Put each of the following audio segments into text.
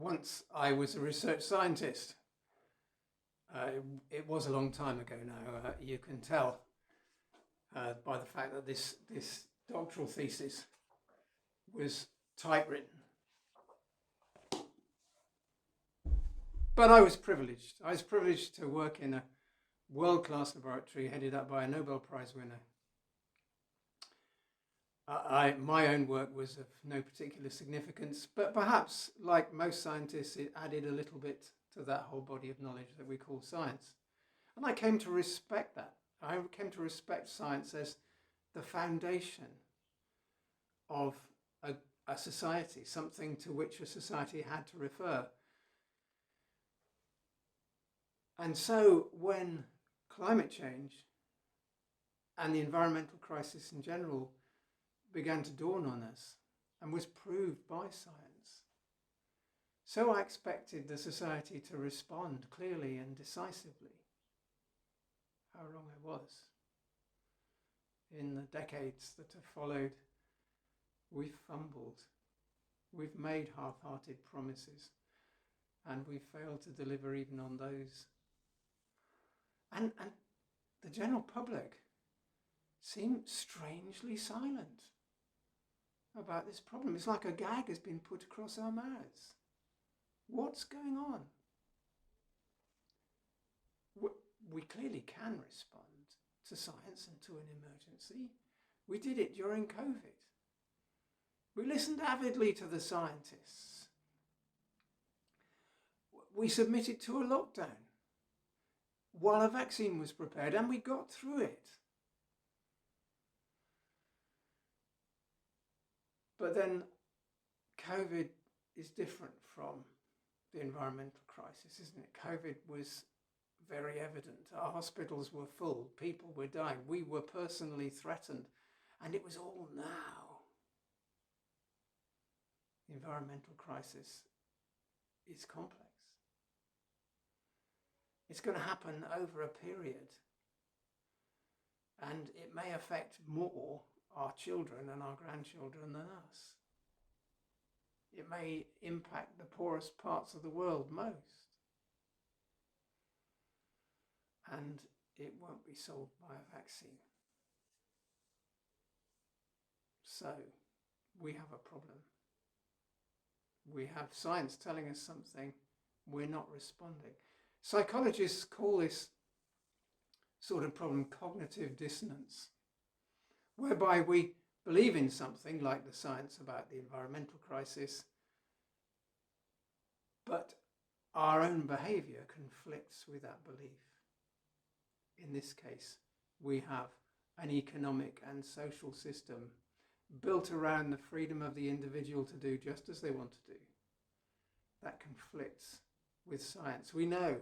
Once I was a research scientist. It was a long time ago now. You can tell by the fact that this doctoral thesis was typewritten. But I was privileged. I was privileged to work in a world-class laboratory headed up by a Nobel Prize winner. My own work was of no particular significance, but perhaps, like most scientists, it added a little bit to that whole body of knowledge that we call science. And I came to respect that. I came to respect science as the foundation of a society, something to which a society had to refer. And so when climate change and the environmental crisis in general began to dawn on us and was proved by science, so I expected the society to respond clearly and decisively. How wrong I was. In the decades that have followed, we've fumbled, we've made half-hearted promises, and we've failed to deliver even on those. And the general public seem strangely silent about this problem. It's like a gag has been put across our mouths. What's going on? We clearly can respond to science and to an emergency. We did it during COVID. We listened avidly to the scientists. We submitted to a lockdown while a vaccine was prepared, and we got through it. But then COVID is different from the environmental crisis, isn't it? COVID was very evident. Our hospitals were full, people were dying, we were personally threatened, and it was all now. The environmental crisis is complex. It's going to happen over a period, and it may affect more our children and our grandchildren than us. It may impact the poorest parts of the world most. And it won't be solved by a vaccine. So we have a problem. We have science telling us something, we're not responding. Psychologists call this sort of problem cognitive dissonance, whereby we believe in something like the science about the environmental crisis, but our own behaviour conflicts with that belief. In this case, we have an economic and social system built around the freedom of the individual to do just as they want to do. That conflicts with science. We know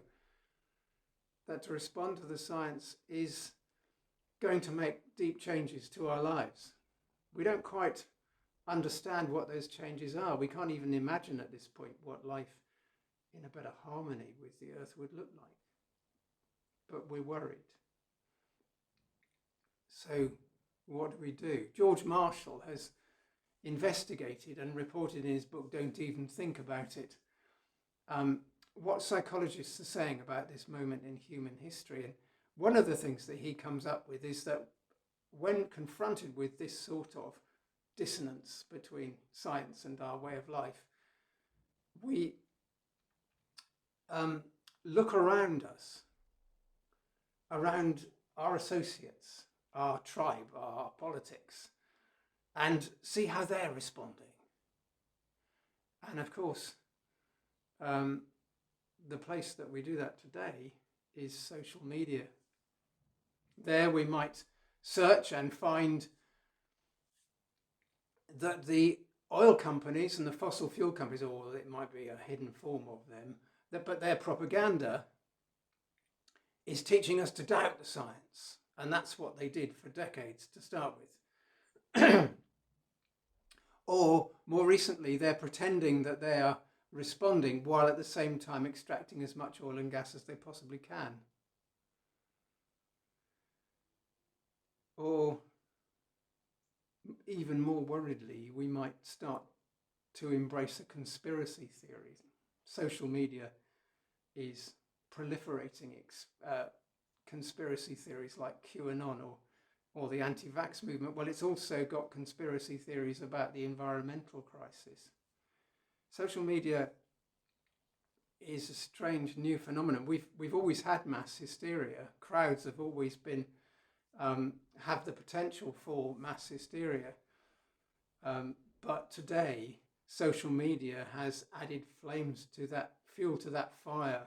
that to respond to the science is going to make deep changes to our lives. We don't quite understand what those changes are. We can't even imagine at this point what life in a better harmony with the earth would look like. But we're worried. So what do? George Marshall has investigated and reported in his book, Don't Even Think About It, what psychologists are saying about this moment in human history. And one of the things that he comes up with is that when confronted with this sort of dissonance between science and our way of life, we look around us, around our associates, our tribe, our politics, and see how they're responding. And of course, the place that we do that today is social media. There we might search and find that the oil companies and the fossil fuel companies, or it might be a hidden form of them, but their propaganda is teaching us to doubt the science. And that's what they did for decades to start with. Or more recently, they're pretending that they are responding while at the same time extracting as much oil and gas as they possibly can. Or even more worriedly, we might start to embrace a conspiracy theory social media is proliferating conspiracy theories like QAnon or the anti-vax movement. Well, it's also got conspiracy theories about the environmental crisis. Social media is a strange new phenomenon. We've always had mass hysteria. Crowds have always been have the potential for mass hysteria. But today, social media has added flames to that, fuel to that fire,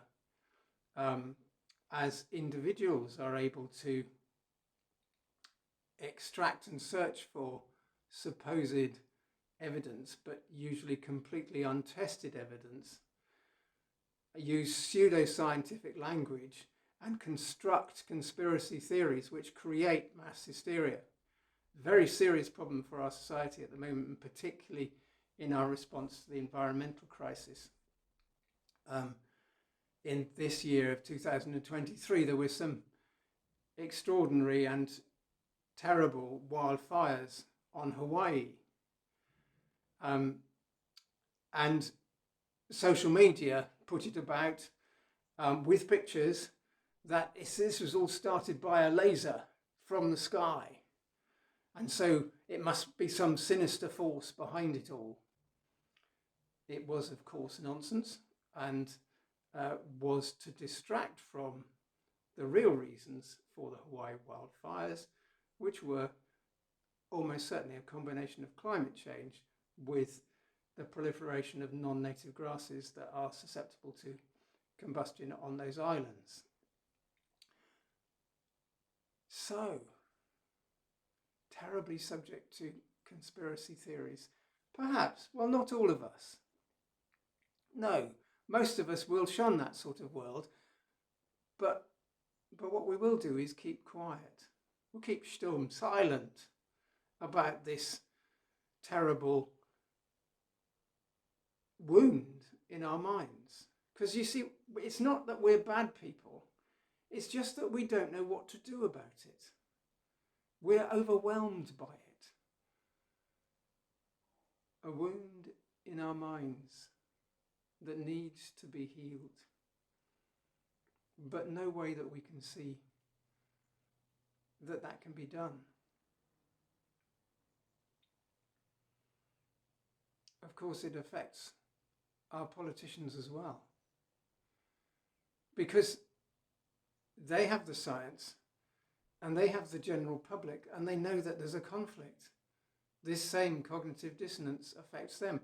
as individuals are able to extract and search for supposed evidence, but usually completely untested evidence, use pseudoscientific language and construct conspiracy theories which create mass hysteria. Very serious problem for our society at the moment, and particularly in our response to the environmental crisis. In this year of 2023, there were some extraordinary and terrible wildfires on Hawaii. And social media put it about with pictures that this was all started by a laser from the sky. And so it must be some sinister force behind it all. It was, of course, nonsense, and was to distract from the real reasons for the Hawaii wildfires, which were almost certainly a combination of climate change with the proliferation of non-native grasses that are susceptible to combustion on those islands. So, terribly subject to conspiracy theories. Perhaps, well, not all of us. No, most of us will shun that sort of world, but what we will do is keep quiet. We'll keep stumm, silent about this terrible wound in our minds. Because you see, it's not that we're bad people, it's just that we don't know what to do about it. We're overwhelmed by it. A wound in our minds that needs to be healed, but no way that we can see that can be done. Of course, it affects our politicians as well, because they have the science and they have the general public, and they know that there's a conflict. This same cognitive dissonance affects them.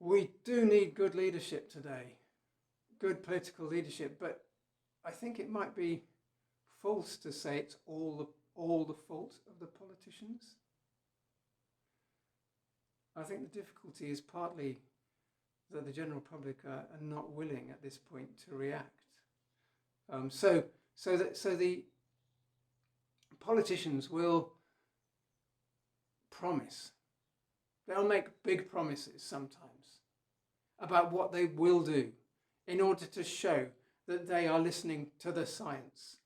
We do need good leadership today, good political leadership, but I think it might be false to say it's all the fault of the politicians. I think the difficulty is partly that the general public are not willing at this point to react. So the politicians will promise. They'll make big promises sometimes about what they will do in order to show that they are listening to the science.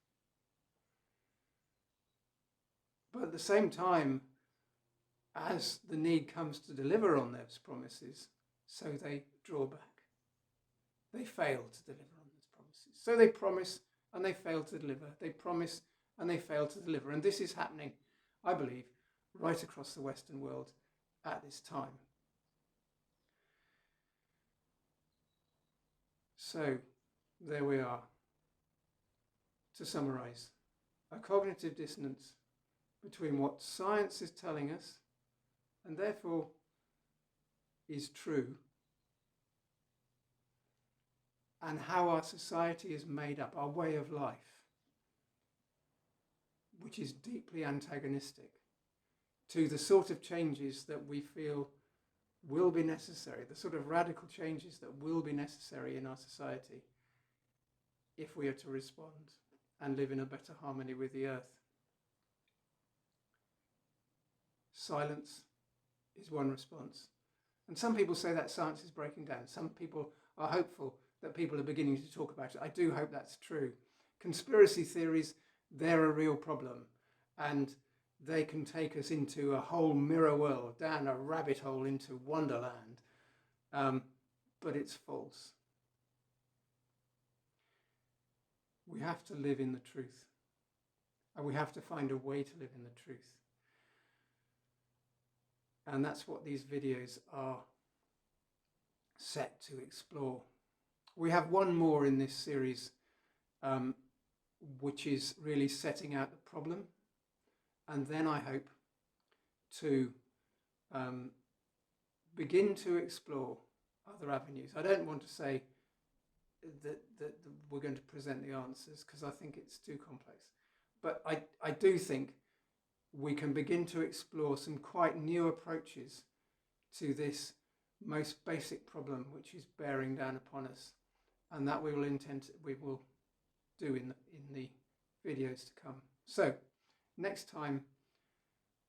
But at the same time, as the need comes to deliver on those promises, so they draw back. They fail to deliver on those promises. So they promise and they fail to deliver. They promise and they fail to deliver. And this is happening, I believe, right across the Western world at this time. So there we are. To summarize, a cognitive dissonance between what science is telling us and therefore is true, and how our society is made up, our way of life, which is deeply antagonistic to the sort of changes that we feel will be necessary, the sort of radical changes that will be necessary in our society if we are to respond and live in a better harmony with the earth. Silence is one response. And some people say that science is breaking down. Some people are hopeful that people are beginning to talk about it. I do hope that's true. Conspiracy theories, they're a real problem. And they can take us into a whole mirror world, down a rabbit hole into Wonderland. but it's false. We have to live in the truth, and we have to find a way to live in the truth. And that's what these videos are set to explore. We have one more in this series, which is really setting out the problem, and then I hope to begin to explore other avenues. I don't want to say that we're going to present the answers, because I think it's too complex. But I do think we can begin to explore some quite new approaches to this most basic problem which is bearing down upon us, and that we will do in the videos to come. So next time,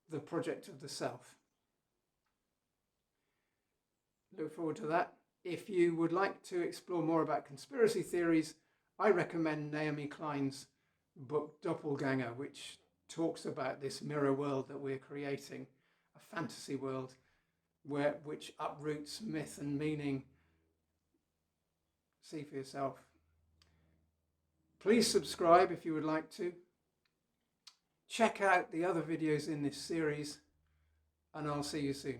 the project of the self. Look forward to that. If you would like to explore more about conspiracy theories, I recommend Naomi Klein's book Doppelganger, which talks about this mirror world that we're creating, a fantasy world which uproots myth and meaning. See for yourself. Please subscribe if you would like to. Check out the other videos in this series, and I'll see you soon.